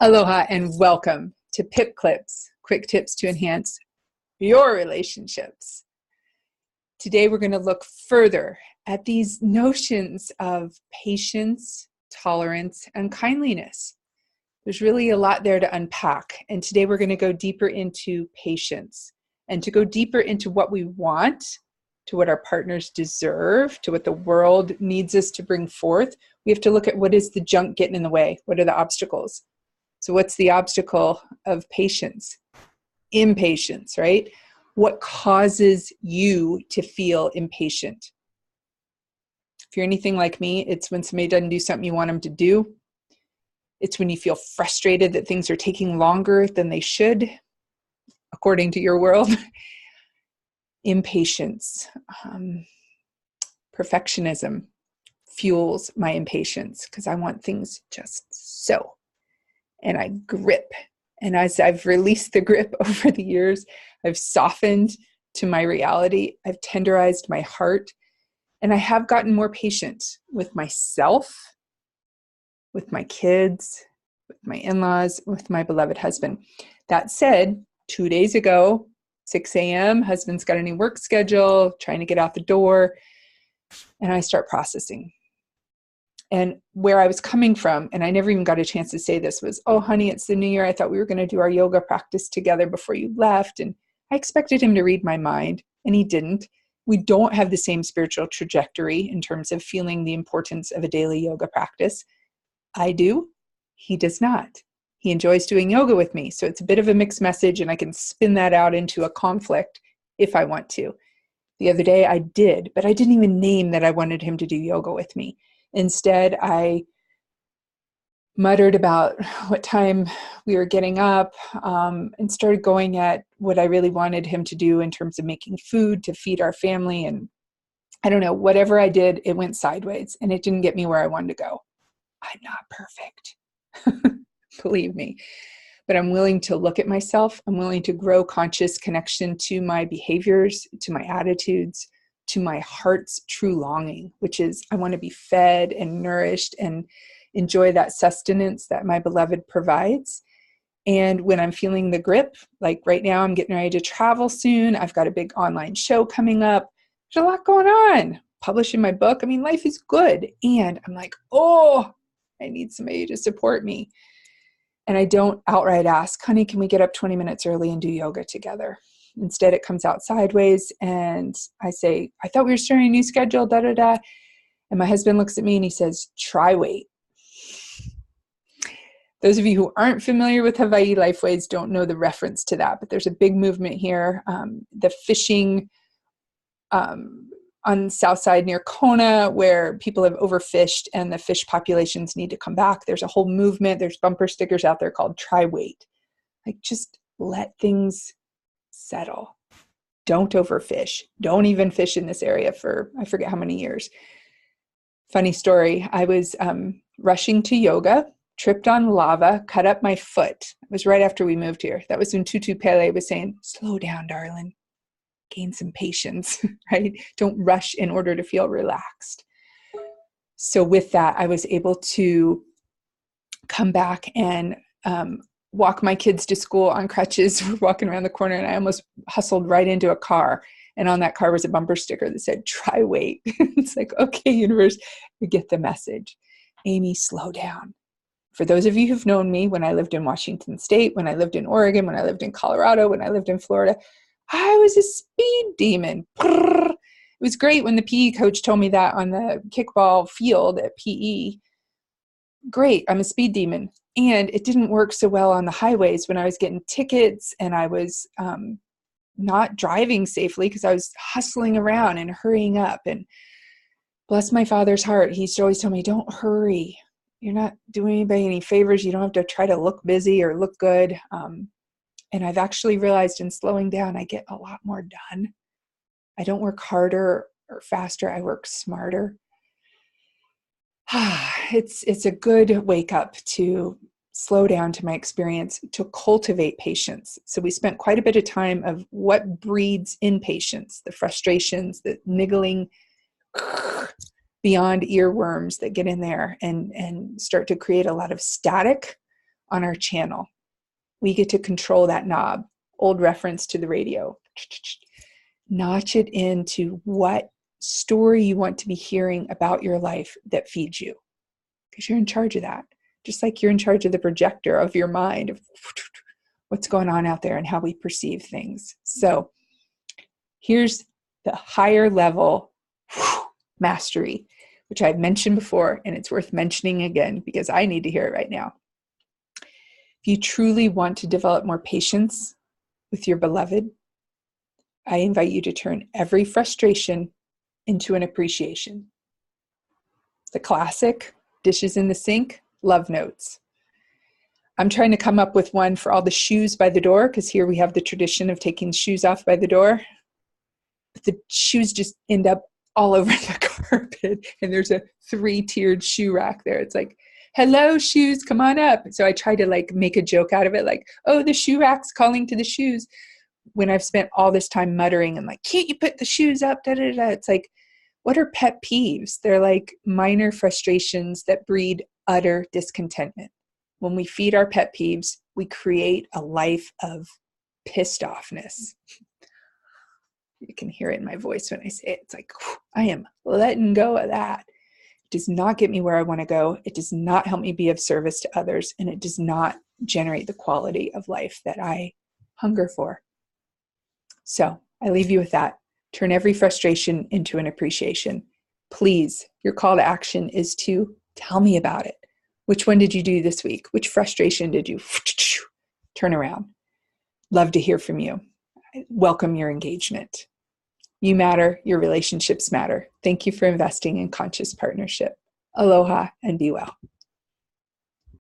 Aloha and welcome to PIP Clips, quick tips to enhance your relationships. Today we're going to look further at these notions of patience, tolerance, and kindliness. There's really a lot there to unpack, and today we're going to go deeper into patience and to go deeper into what we want, to what our partners deserve, to what the world needs us to bring forth. We have to look at what is the junk getting in the way, what are the obstacles. So what's the obstacle of patience? Impatience, right? What causes you to feel impatient? If you're anything like me, it's when somebody doesn't do something you want them to do. It's when you feel frustrated that things are taking longer than they should, according to your world. Impatience, perfectionism fuels my impatience because I want things just so. And I grip. And as I've released the grip over the years, I've softened to my reality. I've tenderized my heart. And I have gotten more patient with myself, with my kids, with my in-laws, with my beloved husband. That said, 2 days ago, 6 a.m., husband's got a new work schedule, trying to get out the door. And I start processing. And where I was coming from, and I never even got a chance to say this, was, oh, honey, it's the new year. I thought we were going to do our yoga practice together before you left. And I expected him to read my mind, and he didn't. We don't have the same spiritual trajectory in terms of feeling the importance of a daily yoga practice. I do. He does not. He enjoys doing yoga with me. So it's a bit of a mixed message, and I can spin that out into a conflict if I want to. The other day I did, but I didn't even name that I wanted him to do yoga with me. Instead, I muttered about what time we were getting up and started going at what I really wanted him to do in terms of making food to feed our family. And I don't know, whatever I did, it went sideways and it didn't get me where I wanted to go. I'm not perfect, believe me, but I'm willing to look at myself. I'm willing to grow conscious connection to my behaviors, to my attitudes, to my heart's true longing, which is I want to be fed and nourished and enjoy that sustenance that my beloved provides. And when I'm feeling the grip, like right now, I'm getting ready to travel soon. I've got a big online show coming up. There's a lot going on. Publishing my book. I mean, life is good. And I'm like, oh, I need somebody to support me. And I don't outright ask, honey, can we get up 20 minutes early and do yoga together? Instead, it comes out sideways, and I say, I thought we were starting a new schedule, da-da-da. And my husband looks at me and he says, try wait. Those of you who aren't familiar with Hawaii Lifeways don't know the reference to that, but there's a big movement here. The fishing on the south side near Kona, where people have overfished and the fish populations need to come back. There's a whole movement. There's bumper stickers out there called try wait. Like, just let things settle. Don't overfish. Don't even fish in this area for, I forget how many years. Funny story. I was rushing to yoga, tripped on lava, cut up my foot. It was right after we moved here. That was when Tutu Pele was saying, slow down, darling. Gain some patience, right? Don't rush in order to feel relaxed. So with that, I was able to come back and walk my kids to school on crutches. We're walking around the corner and I almost hustled right into a car. And on that car was a bumper sticker that said, try wait. It's like, okay, universe, you get the message. Amy, slow down. For those of you who've known me, when I lived in Washington State, when I lived in Oregon, when I lived in Colorado, when I lived in Florida, I was a speed demon. It was great when the PE coach told me that on the kickball field at PE. Great, I'm a speed demon. And it didn't work so well on the highways when I was getting tickets and I was not driving safely because I was hustling around and hurrying up. And bless my father's heart, he used to always tell me, don't hurry. You're not doing anybody any favors. You don't have to try to look busy or look good. And I've actually realized in slowing down, I get a lot more done. I don't work harder or faster. I work smarter. It's a good wake up to slow down, to my experience, to cultivate patience. So we spent quite a bit of time of what breeds impatience, the frustrations, the niggling beyond earworms that get in there and start to create a lot of static on our channel. We get to control that knob. Old reference to the radio. Notch it into what story you want to be hearing about your life that feeds you, because you're in charge of that. Just like you're in charge of the projector of your mind, of what's going on out there and how we perceive things. So here's the higher level mastery, which I've mentioned before, and it's worth mentioning again because I need to hear it right now. If you truly want to develop more patience with your beloved, I invite you to turn every frustration into an appreciation. The classic dishes in the sink, love notes. I'm trying to come up with one for all the shoes by the door, because here we have the tradition of taking shoes off by the door. But the shoes just end up all over the carpet, and there's a 3-tiered shoe rack there. It's like, hello, shoes, come on up. So I try to like make a joke out of it, like, oh, the shoe rack's calling to the shoes, when I've spent all this time muttering and like, can't you put the shoes up? Da, da, da. It's like, what are pet peeves? They're like minor frustrations that breed utter discontentment. When we feed our pet peeves, we create a life of pissed offness. You can hear it in my voice when I say it. It's like, I am letting go of that. It does not get me where I want to go. It does not help me be of service to others. And it does not generate the quality of life that I hunger for. So I leave you with that. Turn every frustration into an appreciation. Please, your call to action is to tell me about it. Which one did you do this week? Which frustration did you turn around? Love to hear from you. I welcome your engagement. You matter. Your relationships matter. Thank you for investing in conscious partnership. Aloha and be well.